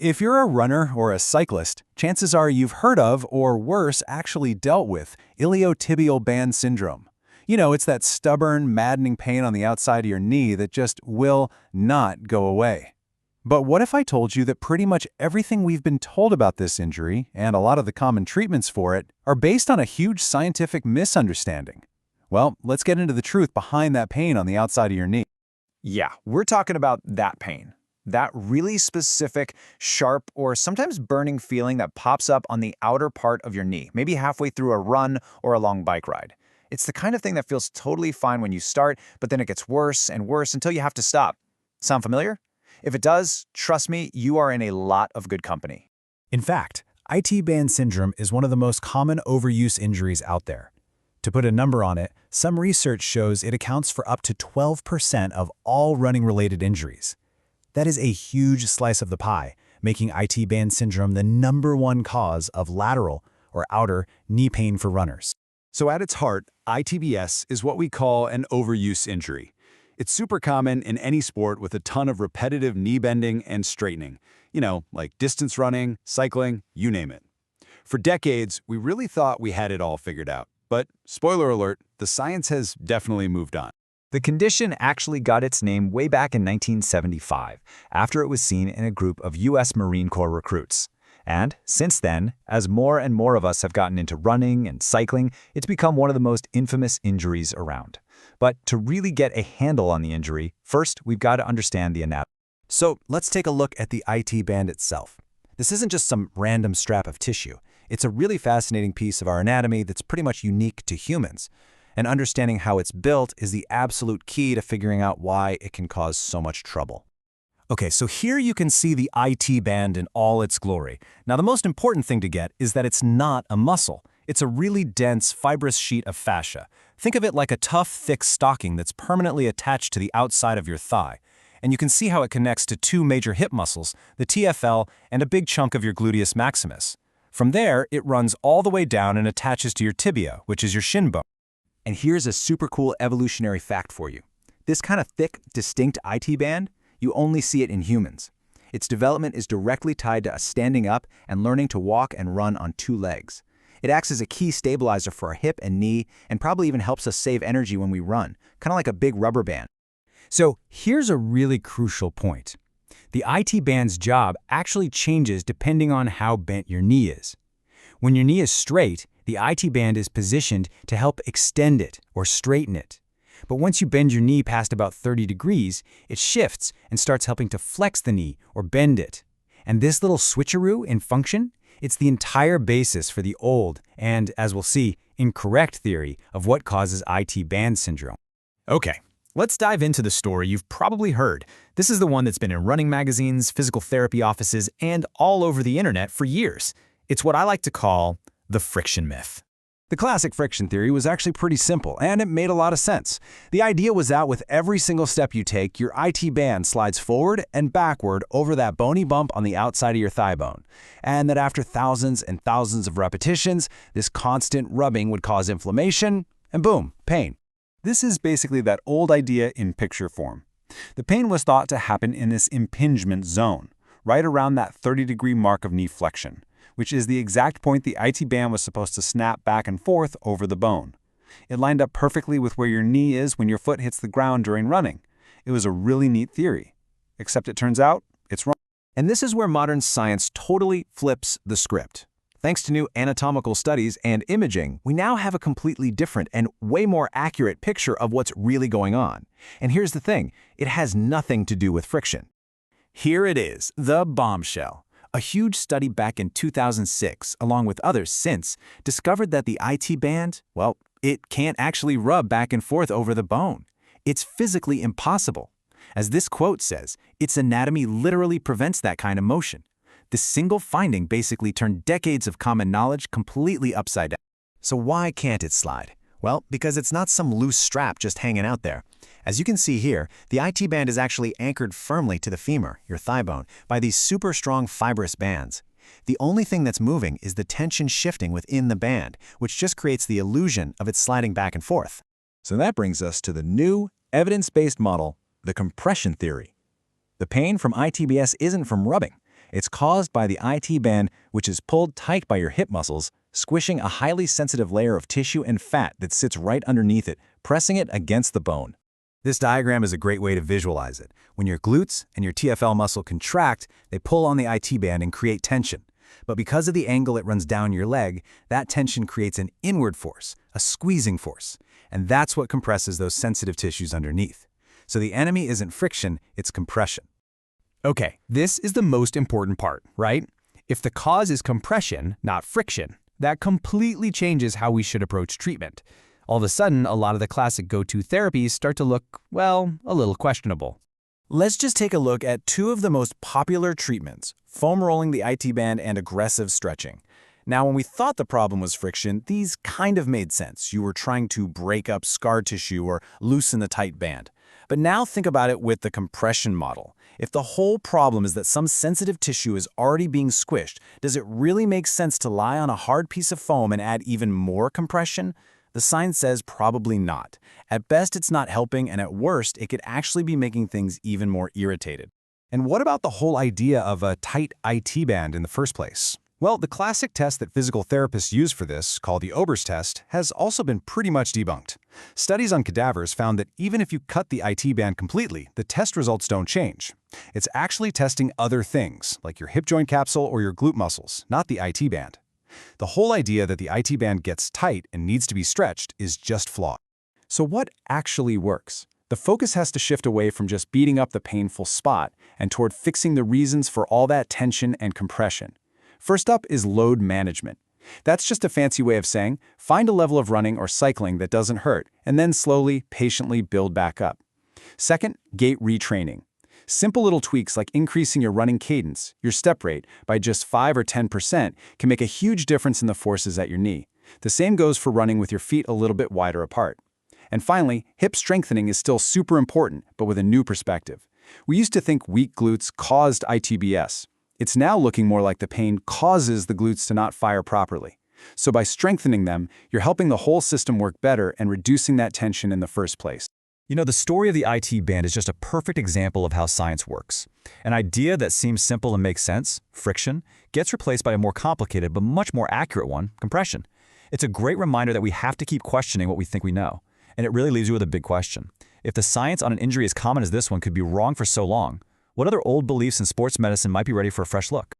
If you're a runner or a cyclist, chances are you've heard of, or worse, actually dealt with, iliotibial band syndrome. It's that stubborn, maddening pain on the outside of your knee that just will not go away. But what if I told you that pretty much everything we've been told about this injury, and a lot of the common treatments for it, are based on a huge scientific misunderstanding? Well, let's get into the truth behind that pain on the outside of your knee. Yeah, we're talking about that pain. That really specific, sharp, or sometimes burning feeling that pops up on the outer part of your knee, maybe halfway through a run or a long bike ride. It's the kind of thing that feels totally fine when you start, but then it gets worse and worse until you have to stop. Sound familiar? If it does, trust me, you are in a lot of good company. In fact, IT band syndrome is one of the most common overuse injuries out there. To put a number on it, some research shows it accounts for up to 12% of all running-related injuries. That is a huge slice of the pie, making IT band syndrome the #1 cause of lateral or outer knee pain for runners. So at its heart, ITBS is what we call an overuse injury. It's super common in any sport with a ton of repetitive knee bending and straightening, like distance running, cycling, you name it. For decades, we really thought we had it all figured out. But spoiler alert, the science has definitely moved on. The condition actually got its name way back in 1975, after it was seen in a group of U.S. Marine Corps recruits. And since then, as more and more of us have gotten into running and cycling, it's become one of the most infamous injuries around. But to really get a handle on the injury, first we've got to understand the anatomy. So let's take a look at the IT band itself. This isn't just some random strap of tissue. It's a really fascinating piece of our anatomy that's pretty much unique to humans. And understanding how it's built is the absolute key to figuring out why it can cause so much trouble. Okay, so here you can see the IT band in all its glory. Now, the most important thing to get is that it's not a muscle. It's a really dense, fibrous sheet of fascia. Think of it like a tough, thick stocking that's permanently attached to the outside of your thigh. And you can see how it connects to two major hip muscles, the TFL and a big chunk of your gluteus maximus. From there, it runs all the way down and attaches to your tibia, which is your shin bone. And here's a super cool evolutionary fact for you. This kind of thick, distinct IT band, you only see it in humans. Its development is directly tied to us standing up and learning to walk and run on two legs. It acts as a key stabilizer for our hip and knee, and probably even helps us save energy when we run, kind of like a big rubber band. So here's a really crucial point. The IT band's job actually changes depending on how bent your knee is. When your knee is straight, the IT band is positioned to help extend it or straighten it. But once you bend your knee past about 30 degrees, it shifts and starts helping to flex the knee or bend it. And this little switcheroo in function, it's the entire basis for the old and, as we'll see, incorrect theory of what causes IT band syndrome. Okay, let's dive into the story you've probably heard. This is the one that's been in running magazines, physical therapy offices, and all over the internet for years. It's what I like to call the friction myth. The classic friction theory was actually pretty simple, and it made a lot of sense. The idea was that with every single step you take, your IT band slides forward and backward over that bony bump on the outside of your thigh bone, and that after thousands and thousands of repetitions, this constant rubbing would cause inflammation, and boom, pain. This is basically that old idea in picture form. The pain was thought to happen in this impingement zone, right around that 30-degree mark of knee flexion, which is the exact point the IT band was supposed to snap back and forth over the bone. It lined up perfectly with where your knee is when your foot hits the ground during running. It was a really neat theory. Except it turns out, it's wrong. And this is where modern science totally flips the script. Thanks to new anatomical studies and imaging, we now have a completely different and way more accurate picture of what's really going on. And here's the thing, it has nothing to do with friction. Here it is, the bombshell. A huge study back in 2006, along with others since, discovered that the IT band, well, it can't actually rub back and forth over the bone. It's physically impossible. As this quote says, its anatomy literally prevents that kind of motion. This single finding basically turned decades of common knowledge completely upside down. So why can't it slide? Well, because it's not some loose strap just hanging out there. As you can see here, the IT band is actually anchored firmly to the femur, your thigh bone, by these super strong fibrous bands. The only thing that's moving is the tension shifting within the band, which just creates the illusion of it sliding back and forth. So that brings us to the new, evidence-based model, the compression theory. The pain from ITBS isn't from rubbing. It's caused by the IT band, which is pulled tight by your hip muscles, squishing a highly sensitive layer of tissue and fat that sits right underneath it, pressing it against the bone. This diagram is a great way to visualize it. When your glutes and your TFL muscle contract, they pull on the IT band and create tension. But because of the angle it runs down your leg, that tension creates an inward force, a squeezing force. And that's what compresses those sensitive tissues underneath. So the enemy isn't friction, it's compression. Okay, this is the most important part, right? If the cause is compression, not friction, that completely changes how we should approach treatment. All of a sudden, a lot of the classic go-to therapies start to look, well, a little questionable. Let's just take a look at two of the most popular treatments, foam rolling the IT band and aggressive stretching. Now, when we thought the problem was friction, these kind of made sense. You were trying to break up scar tissue or loosen the tight band. But now think about it with the compression model. If the whole problem is that some sensitive tissue is already being squished, does it really make sense to lie on a hard piece of foam and add even more compression? The science says probably not. At best, it's not helping, and at worst, it could actually be making things even more irritated. And what about the whole idea of a tight IT band in the first place? Well, the classic test that physical therapists use for this, called the Ober's test, has also been pretty much debunked. Studies on cadavers found that even if you cut the IT band completely, the test results don't change. It's actually testing other things, like your hip joint capsule or your glute muscles, not the IT band. The whole idea that the IT band gets tight and needs to be stretched is just flawed. So what actually works? The focus has to shift away from just beating up the painful spot and toward fixing the reasons for all that tension and compression. First up is load management. That's just a fancy way of saying, find a level of running or cycling that doesn't hurt, and then slowly, patiently build back up. Second, gait retraining. Simple little tweaks like increasing your running cadence, your step rate, by just 5 or 10% can make a huge difference in the forces at your knee. The same goes for running with your feet a little bit wider apart. And finally, hip strengthening is still super important, but with a new perspective. We used to think weak glutes caused ITBS. It's now looking more like the pain causes the glutes to not fire properly. So by strengthening them, you're helping the whole system work better and reducing that tension in the first place. You know, the story of the IT band is just a perfect example of how science works. An idea that seems simple and makes sense, friction, gets replaced by a more complicated but much more accurate one, compression. It's a great reminder that we have to keep questioning what we think we know. And it really leaves you with a big question. If the science on an injury as common as this one could be wrong for so long, what other old beliefs in sports medicine might be ready for a fresh look?